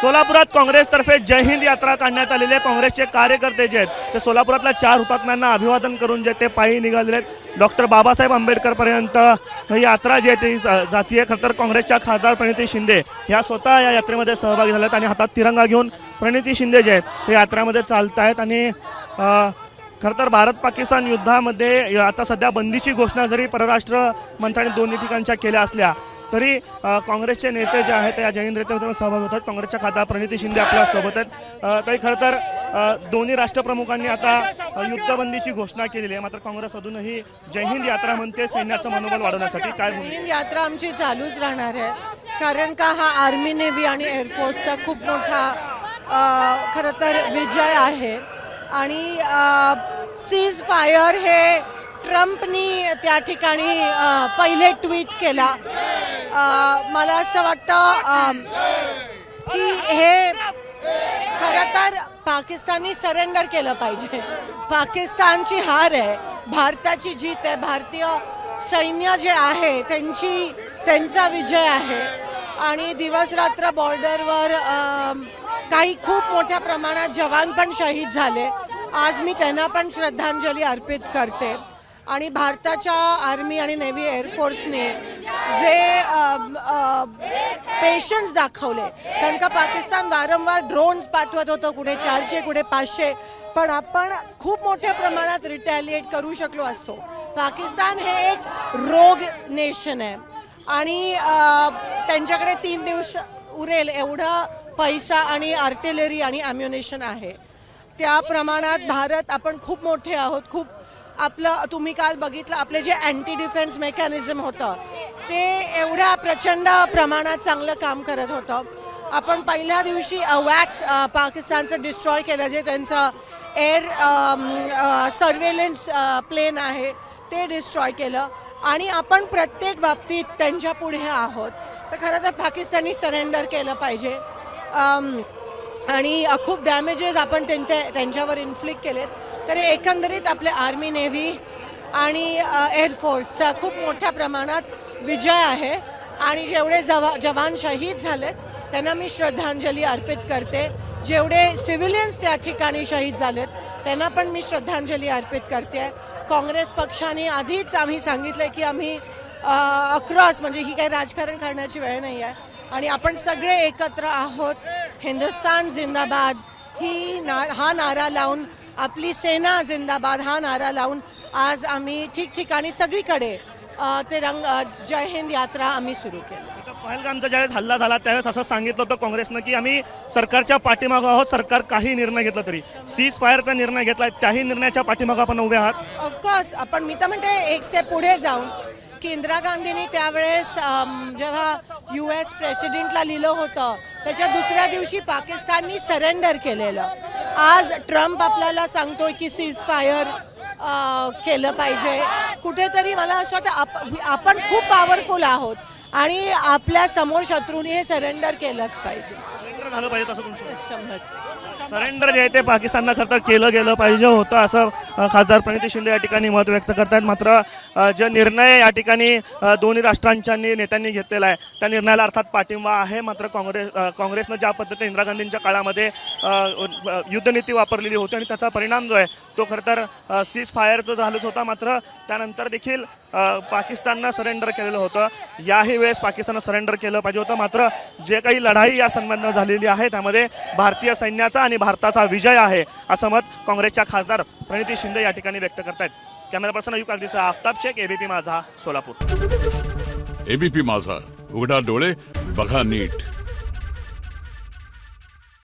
सोलापुरात काँग्रेसतर्फे जय हिंद यात्रा काढण्यात आलेली आहे। काँग्रेसचे कार्यकर्ते जे आहेत ते सोलापुरातल्या 4 हुतात्म्यांना अभिवादन करून जे ते पायी निघालेले आहेत। डॉक्टर बाबासाहेब आंबेडकर पर्यंत ही यात्रा जी आहे ती जातीय। खरं तर काँग्रेसच्या खासदार प्रणिती शिंदे ह्या स्वतः या यात्रेमध्ये सहभागी झाल्यात आणि हातात तिरंगा घेऊन प्रणिती शिंदे जे आहेत ते यात्रेमध्ये चालत आहेत। आणि खरं तर भारत पाकिस्तान युद्धामध्ये आता सध्या बंदीची घोषणा जरी परराष्ट्र मंत्र्यांनी दोन्ही ठिकाणच्या केल्या असल्या तरी काँग्रेसचे नेते जे आहेत या जय हिंद यात्रेमध्ये सहभागी होतात। काँग्रेसच्या खासदार प्रणिती शिंदे आपल्या सोबत आहेत। तरी खरं तर दोन्ही राष्ट्रप्रमुखांनी आता युद्धबंदीची घोषणा केलेली आहे, मात्र काँग्रेस अजूनही जय हिंद यात्रा म्हणते सैन्याचं मनोबल वाढवण्यासाठी। काय जय हिंद यात्रा आमची चालूच राहणार आहे, कारण का हा आर्मी नेव्ही आणि एअरफोर्सचा खूप मोठा खरं तर विजय आहे। आणि सीज फायर हे ट्रम्पनी त्या ठिकाणी पहिले ट्विट केला। मला असं वाटतं की हे खरं तर पाकिस्तानी सरेंडर केलं पाहिजे। पाकिस्तानची हार आहे, भारताची जीत आहे। भारतीय सैन्य जे आहे त्यांचा विजय आहे। आणि दिवस रात्र बॉर्डरवर काही खूप मोठ्या प्रमाणात जवान पण शहीद झाले। आज मी त्यांना पण श्रद्धांजली अर्पित करते। आणि भारताच्या आर्मी आणि नेव्ही एअरफोर्सने जे पेशन्स दाखवले, कारण का पाकिस्तान वारंवार ड्रोन्स पाठवत होतं, कुठे 400 कुठे 500, पण आपण खूप मोठ्या प्रमाणात रिटॅलिएट करू शकलो असतो। पाकिस्तान हे एक रोग नेशन आहे आणि त्यांच्याकडे 3 दिवस उरेल एवढा पैसा आणि आर्टिलरी आणि अम्युनिशन आहे। त्या प्रमाणात भारत आपण खूप मोठे आहोत। खूप आपलं तुम्ही काल बघितलं आपले जे अँटी डिफेन्स मेकॅनिझम होतं ते एवढ्या प्रचंड प्रमाणात चांगलं काम करत होतं। आपण पहिल्या दिवशी वॅक्स पाकिस्तानचं डिस्ट्रॉय केलं, जे त्यांचं एअर सर्वेलन्स प्लेन आहे ते डिस्ट्रॉय केलं। आणि आपण प्रत्येक बाबतीत त्यांच्या पुढे आहोत। तर खरं तर पाकिस्तानी सरेंडर केलं पाहिजे। आणि खूप डॅमेजेस आपण त्यांच्यावर इन्फ्लिक्ट केलेत। तर एकंदरीत आपले आर्मी नेव्ही आणि एअरफोर्सचा खूप मोठ्या प्रमाणात विजय आहे। आणि जेवढे जवान शहीद झालेत त्यांना मी श्रद्धांजली अर्पित करते। जेवढे सिव्हिलियन्स त्या ठिकाणी शहीद झालेत त्यांना पण मी श्रद्धांजली अर्पित करते। काँग्रेस पक्षाने आधीच आम्ही सांगितलं की आम्ही अक्रॉस म्हणजे ही काही राजकारण करण्याची वेळ नाही आहे आणि आपण सगळे एकत्र आहोत। हिंदुस्तान जिंदाबाद हा नारा लावून, आपली सेना जिंदाबाद हा नारा लावून आज आम्ही ठिकठिकाणी सगळीकडे जय हिंद यात्रा आम्ही सुरू केली। पहलगामचा ज्यावेळेस हल्ला झाला त्यावेळेस असं सांगितलं होतं काँग्रेसनं की आम्ही सरकारच्या पाठीमागं आहोत, सरकार काही निर्णय घेतला तरी। सीज फायरचा निर्णय घेतलाय, त्याही निर्णयाच्या पाठीमागं आपण उभे आहात। ऑफकोर्स आपण मी तर म्हणते एक स्टेप पुढे जाऊन की इंदिरा गांधींनी त्यावेळेस जेव्हा US प्रेसिडेंटला लिहिलं होतं त्याच्या दुसऱ्या दिवशी पाकिस्ताननी सरेंडर केलेलं। आज ट्रम्प आपल्याला सांगतोय की सीज फायर केलं पाहिजे। कुठेतरी मला असं वाटतं आपण खूप पॉवरफुल आहोत आणि आपल्या समोर शत्रूने हे सरेंडर केलंच पाहिजे। झालं पाहिजे तसं सरेंडर जे आहे ते पाकिस्ताननं खरं तर केलं गेलं पाहिजे होतं असं खासदार प्रणिती शिंदे या ठिकाणी मत व्यक्त करतायत। मात्र जे निर्णय या ठिकाणी दोन्ही राष्ट्रांच्या नेत्यांनी घेतलेला आहे त्या निर्णयाला अर्थात पाठिंबा आहे। मात्र काँग्रेसनं ज्या पद्धतीने इंदिरा गांधींच्या काळामध्ये युद्धनीती वापरलेली होती आणि त्याचा परिणाम जो आहे तो खरं तर सीज फायरचं झालंच होता। मात्र त्यानंतर देखील पाकिस्ताननं सरेंडर केलेलं होतं। याही वेळेस पाकिस्ताननं सरेंडर केलं पाहिजे होतं। मात्र जे काही लढाई या संबंधात झालेली आहे त्यामध्ये भारतीय सैन्याचा आणि भारताचा विजय आहे असं मत काँग्रेसच्या खासदार प्रणिती शिंदे या ठिकाणी व्यक्त करतायत। कॅमेरा पर्सन अयुब कागदीसह आफताब शेख, ABP माझा, सोलापूर। ABP माझा, उघडा डोळे बघा नीट।